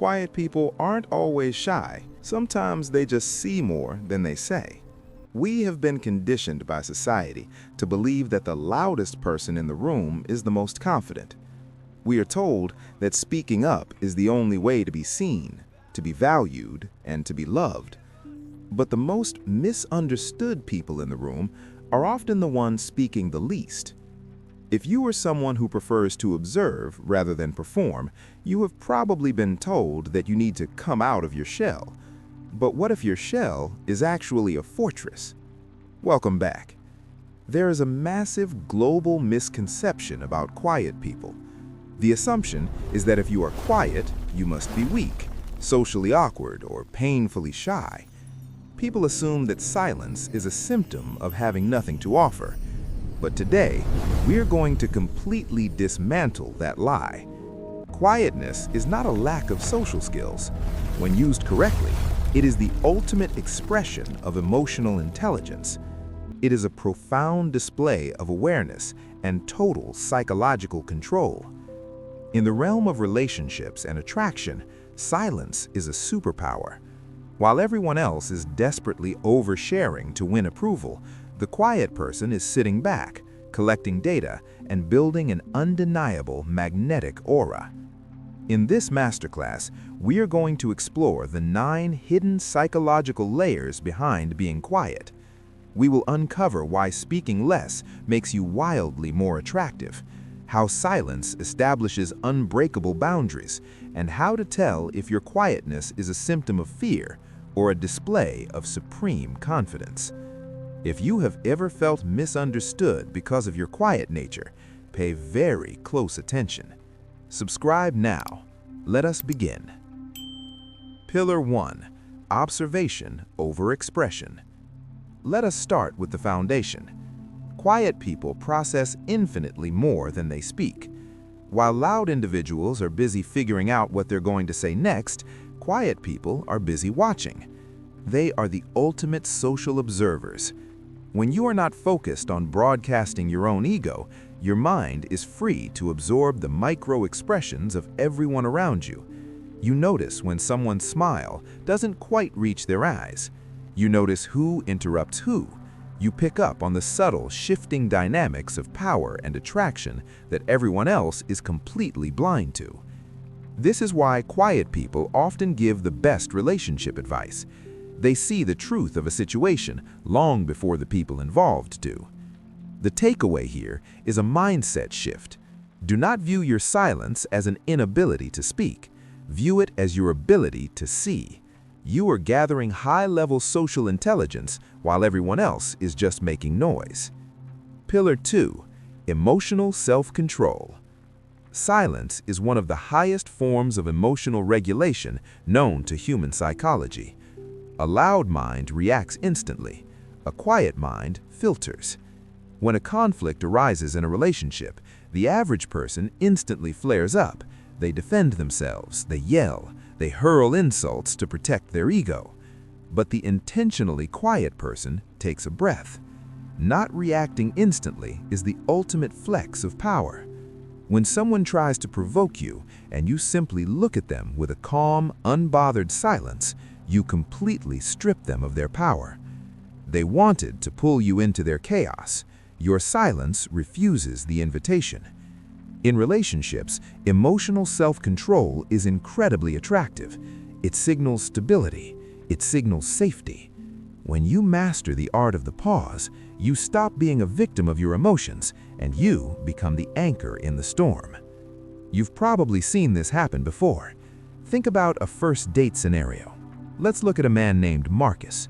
quiet people aren't always shy. Sometimes they just see more than they say. We have been conditioned by society to believe that the loudest person in the room is the most confident. We are told that speaking up is the only way to be seen, to be valued, and to be loved. But the most misunderstood people in the room are often the ones speaking the least. If you are someone who prefers to observe rather than perform, you have probably been told that you need to come out of your shell. But what if your shell is actually a fortress? Welcome back. There is a massive global misconception about quiet people. The assumption is that if you are quiet, you must be weak, socially awkward, or painfully shy. People assume that silence is a symptom of having nothing to offer. But today, we're going to completely dismantle that lie. Quietness is not a lack of social skills. When used correctly, it is the ultimate expression of emotional intelligence. It is a profound display of awareness and total psychological control. In the realm of relationships and attraction, silence is a superpower. While everyone else is desperately oversharing to win approval, the quiet person is sitting back, collecting data, and building an undeniable magnetic aura. In this masterclass, we are going to explore the 9 hidden psychological layers behind being quiet. We will uncover why speaking less makes you wildly more attractive, how silence establishes unbreakable boundaries, and how to tell if your quietness is a symptom of fear or a display of supreme confidence. If you have ever felt misunderstood because of your quiet nature, pay very close attention. Subscribe now. Let us begin. Pillar 1. Observation over expression. Let us start with the foundation. Quiet people process infinitely more than they speak. While loud individuals are busy figuring out what they're going to say next, quiet people are busy watching. They are the ultimate social observers. When you are not focused on broadcasting your own ego, your mind is free to absorb the micro-expressions of everyone around you. You notice when someone's smile doesn't quite reach their eyes. You notice who interrupts who. You pick up on the subtle, shifting dynamics of power and attraction that everyone else is completely blind to. This is why quiet people often give the best relationship advice. They see the truth of a situation long before the people involved do. The takeaway here is a mindset shift. Do not view your silence as an inability to speak. View it as your ability to see. You are gathering high-level social intelligence while everyone else is just making noise. Pillar 2. Emotional self-control. Silence is one of the highest forms of emotional regulation known to human psychology. A loud mind reacts instantly. A quiet mind filters. When a conflict arises in a relationship, the average person instantly flares up. They defend themselves, they yell, they hurl insults to protect their ego. But the intentionally quiet person takes a breath. Not reacting instantly is the ultimate flex of power. When someone tries to provoke you and you simply look at them with a calm, unbothered silence, you completely strip them of their power. They wanted to pull you into their chaos. Your silence refuses the invitation. In relationships, emotional self-control is incredibly attractive. It signals stability. It signals safety. When you master the art of the pause, you stop being a victim of your emotions and you become the anchor in the storm. You've probably seen this happen before. Think about a first date scenario. Let's look at a man named Marcus.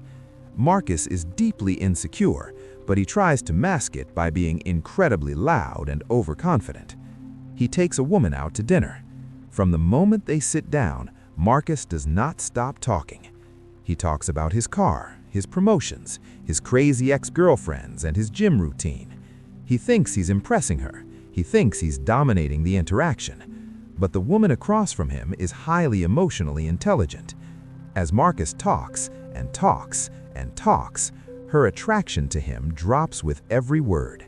Marcus is deeply insecure, but he tries to mask it by being incredibly loud and overconfident. He takes a woman out to dinner. From the moment they sit down, Marcus does not stop talking. He talks about his car, his promotions, his crazy ex-girlfriends, and his gym routine. He thinks he's impressing her. He thinks he's dominating the interaction. But the woman across from him is highly emotionally intelligent. As Marcus talks and talks and talks, her attraction to him drops with every word.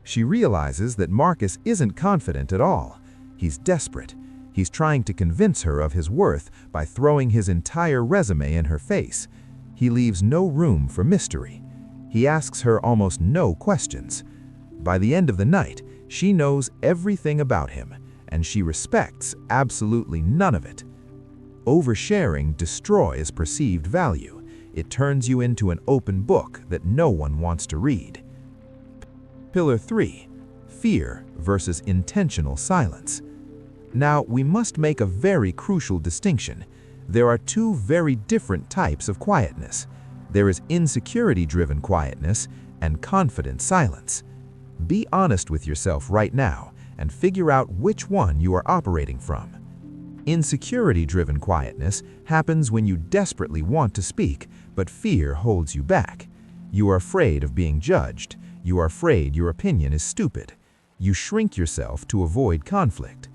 She realizes that Marcus isn't confident at all. He's desperate. He's trying to convince her of his worth by throwing his entire resume in her face. He leaves no room for mystery. He asks her almost no questions. By the end of the night, she knows everything about him, and she respects absolutely none of it. Oversharing destroys perceived value. It turns you into an open book that no one wants to read. Pillar 3. Fear versus intentional silence. Now, we must make a very crucial distinction. There are two very different types of quietness. There is insecurity-driven quietness and confident silence. Be honest with yourself right now and figure out which one you are operating from. Insecurity-driven quietness happens when you desperately want to speak, but fear holds you back. You are afraid of being judged. You are afraid your opinion is stupid. You shrink yourself to avoid conflict.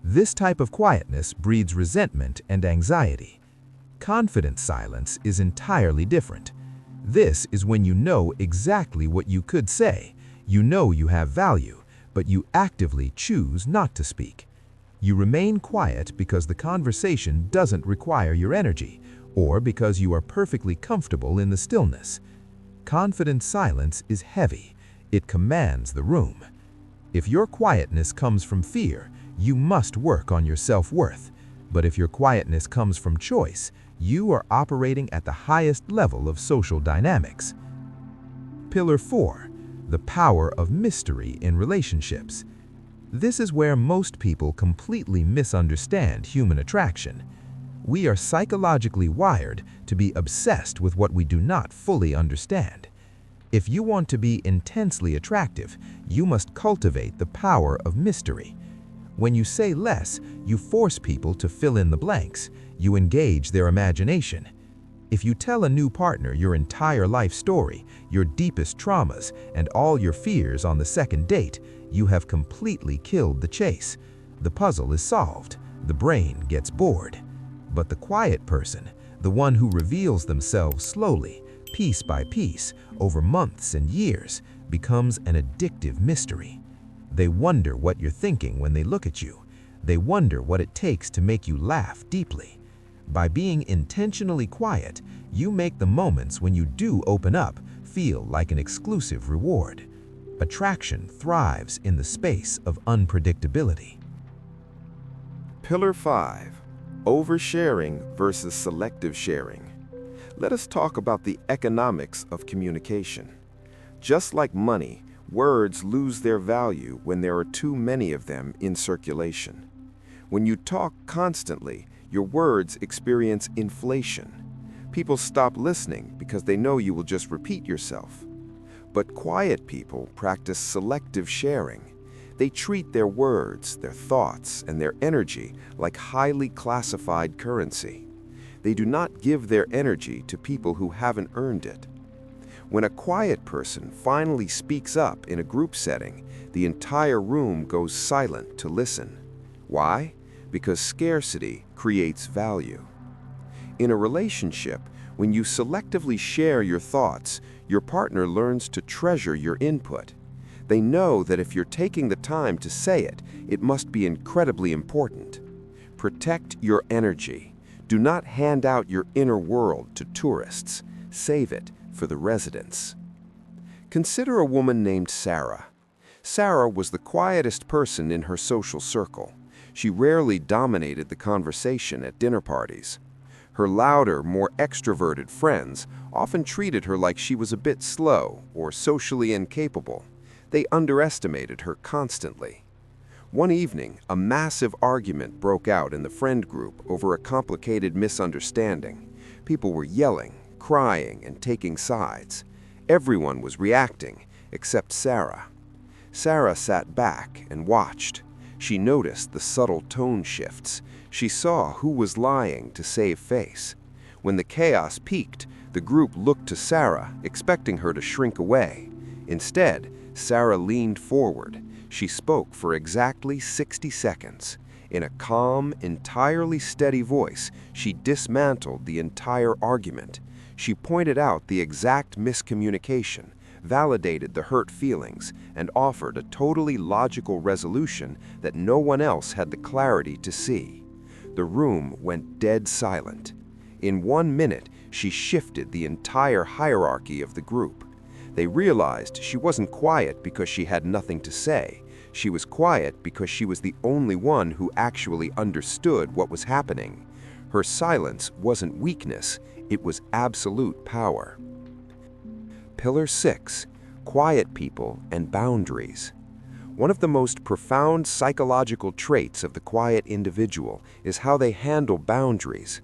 This type of quietness breeds resentment and anxiety. Confident silence is entirely different. This is when you know exactly what you could say. You know you have value, but you actively choose not to speak. You remain quiet because the conversation doesn't require your energy, or because you are perfectly comfortable in the stillness. Confident silence is heavy. It commands the room. If your quietness comes from fear, you must work on your self-worth. But if your quietness comes from choice, you are operating at the highest level of social dynamics. Pillar 4. The power of mystery in relationships. This is where most people completely misunderstand human attraction. We are psychologically wired to be obsessed with what we do not fully understand. If you want to be intensely attractive, you must cultivate the power of mystery. When you say less, you force people to fill in the blanks. You engage their imagination. If you tell a new partner your entire life story, your deepest traumas, and all your fears on the second date, you have completely killed the chase. The puzzle is solved. The brain gets bored. But the quiet person, the one who reveals themselves slowly, piece by piece, over months and years, becomes an addictive mystery. They wonder what you're thinking when they look at you. They wonder what it takes to make you laugh deeply. By being intentionally quiet, you make the moments when you do open up feel like an exclusive reward. Attraction thrives in the space of unpredictability. Pillar 5. Oversharing versus selective sharing. Let us talk about the economics of communication. Just like money, words lose their value when there are too many of them in circulation. When you talk constantly, your words experience inflation. People stop listening because they know you will just repeat yourself. But quiet people practice selective sharing. They treat their words, their thoughts, and their energy like highly classified currency. They do not give their energy to people who haven't earned it. When a quiet person finally speaks up in a group setting, the entire room goes silent to listen. Why? Because scarcity creates value. In a relationship, when you selectively share your thoughts, your partner learns to treasure your input. They know that if you're taking the time to say it, it must be incredibly important. Protect your energy. Do not hand out your inner world to tourists. Save it for the residents. Consider a woman named Sarah. Sarah was the quietest person in her social circle. She rarely dominated the conversation at dinner parties. Her louder, more extroverted friends often treated her like she was a bit slow or socially incapable. They underestimated her constantly. One evening, a massive argument broke out in the friend group over a complicated misunderstanding. People were yelling, crying, and taking sides. Everyone was reacting, except Sarah. Sarah sat back and watched. She noticed the subtle tone shifts. She saw who was lying to save face. When the chaos peaked, the group looked to Sarah, expecting her to shrink away. Instead, Sarah leaned forward. She spoke for exactly 60 seconds. In a calm, entirely steady voice, she dismantled the entire argument. She pointed out the exact miscommunication, validated the hurt feelings, and offered a totally logical resolution that no one else had the clarity to see. The room went dead silent. In 1 minute, she shifted the entire hierarchy of the group. They realized she wasn't quiet because she had nothing to say. She was quiet because she was the only one who actually understood what was happening. Her silence wasn't weakness, it was absolute power. Pillar 6. Quiet people and boundaries. One of the most profound psychological traits of the quiet individual is how they handle boundaries.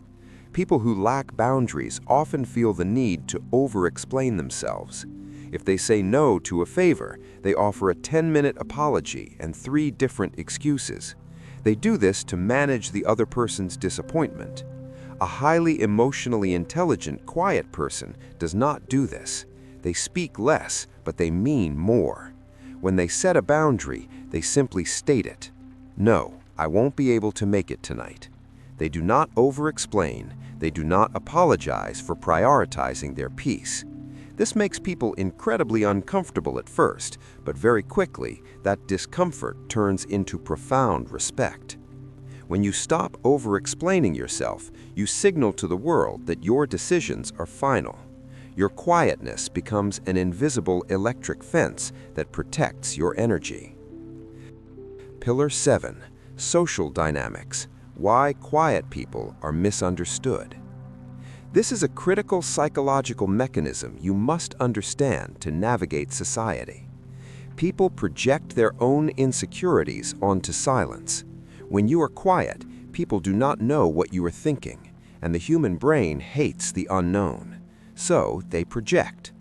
People who lack boundaries often feel the need to over-explain themselves. If they say no to a favor, they offer a 10-minute apology and 3 different excuses. They do this to manage the other person's disappointment. A highly emotionally intelligent, quiet person does not do this. They speak less, but they mean more. When they set a boundary, they simply state it. No, I won't be able to make it tonight. They do not over-explain. They do not apologize for prioritizing their peace. This makes people incredibly uncomfortable at first, but very quickly, that discomfort turns into profound respect. When you stop over-explaining yourself, you signal to the world that your decisions are final. Your quietness becomes an invisible electric fence that protects your energy. Pillar 7. Social dynamics. Why quiet people are misunderstood. This is a critical psychological mechanism you must understand to navigate society. People project their own insecurities onto silence. When you are quiet, people do not know what you are thinking, and the human brain hates the unknown. So they project.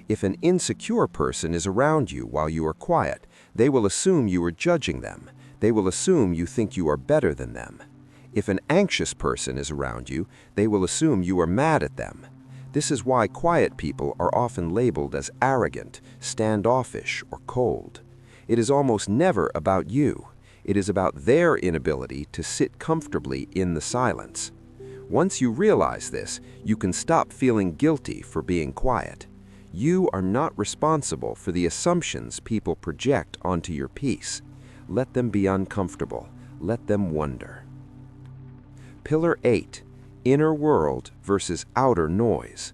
If an insecure person is around you while you are quiet, they will assume you are judging them. They will assume you think you are better than them. If an anxious person is around you, they will assume you are mad at them. This is why quiet people are often labeled as arrogant, standoffish, or cold. It is almost never about you. It is about their inability to sit comfortably in the silence. Once you realize this, you can stop feeling guilty for being quiet. You are not responsible for the assumptions people project onto your peace. Let them be uncomfortable. Let them wonder. Pillar 8. Inner world versus outer noise.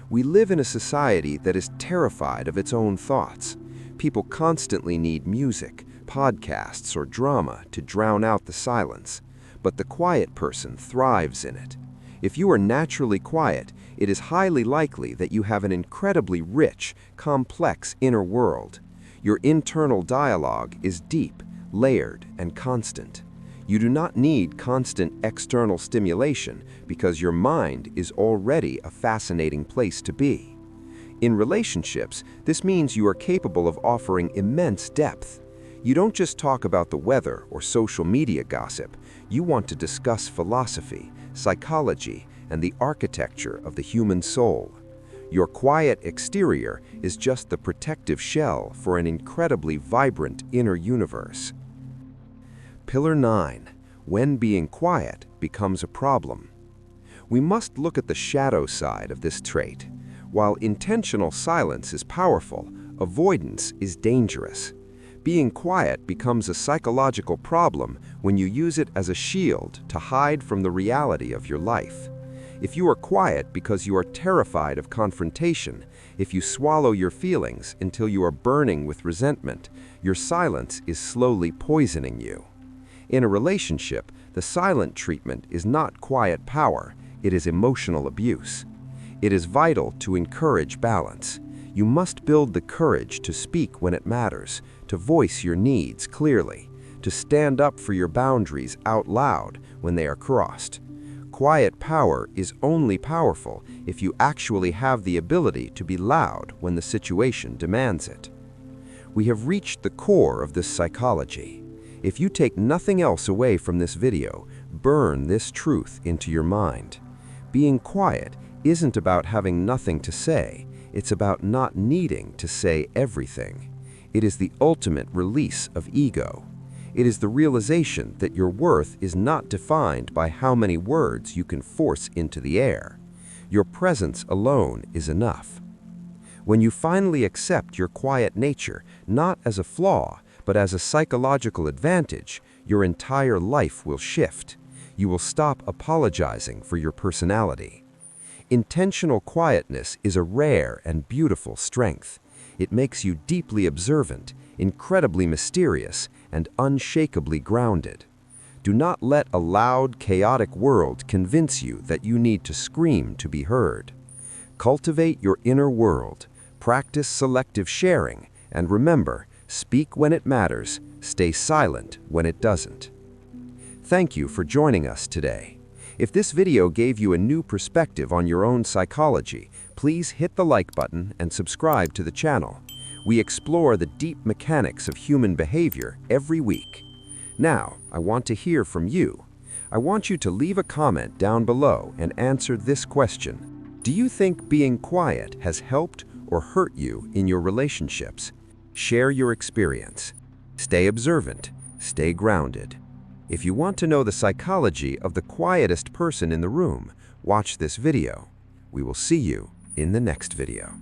We live in a society that is terrified of its own thoughts. People constantly need music, podcasts, or drama to drown out the silence. But the quiet person thrives in it. If you are naturally quiet, it is highly likely that you have an incredibly rich, complex inner world. Your internal dialogue is deep, layered, and constant. You do not need constant external stimulation because your mind is already a fascinating place to be. In relationships, this means you are capable of offering immense depth. You don't just talk about the weather or social media gossip. You want to discuss philosophy, psychology, and the architecture of the human soul. Your quiet exterior is just the protective shell for an incredibly vibrant inner universe. Pillar 9. When being quiet becomes a problem. We must look at the shadow side of this trait. While intentional silence is powerful, avoidance is dangerous. Being quiet becomes a psychological problem when you use it as a shield to hide from the reality of your life. If you are quiet because you are terrified of confrontation, if you swallow your feelings until you are burning with resentment, your silence is slowly poisoning you. In a relationship, the silent treatment is not quiet power, it is emotional abuse. It is vital to encourage balance. You must build the courage to speak when it matters, to voice your needs clearly, to stand up for your boundaries out loud when they are crossed. Quiet power is only powerful if you actually have the ability to be loud when the situation demands it. We have reached the core of this psychology. If you take nothing else away from this video, burn this truth into your mind. Being quiet isn't about having nothing to say, it's about not needing to say everything. It is the ultimate release of ego. It is the realization that your worth is not defined by how many words you can force into the air. Your presence alone is enough. When you finally accept your quiet nature, not as a flaw, but as a psychological advantage, your entire life will shift. You will stop apologizing for your personality. Intentional quietness is a rare and beautiful strength. It makes you deeply observant, incredibly mysterious, and unshakably grounded. Do not let a loud, chaotic world convince you that you need to scream to be heard. Cultivate your inner world, practice selective sharing, and remember, speak when it matters, stay silent when it doesn't. Thank you for joining us today. If this video gave you a new perspective on your own psychology, please hit the like button and subscribe to the channel. We explore the deep mechanics of human behavior every week. Now, I want to hear from you. I want you to leave a comment down below and answer this question. Do you think being quiet has helped or hurt you in your relationships? Share your experience. Stay observant. Stay grounded. If you want to know the psychology of the quietest person in the room, watch this video. We will see you in the next video.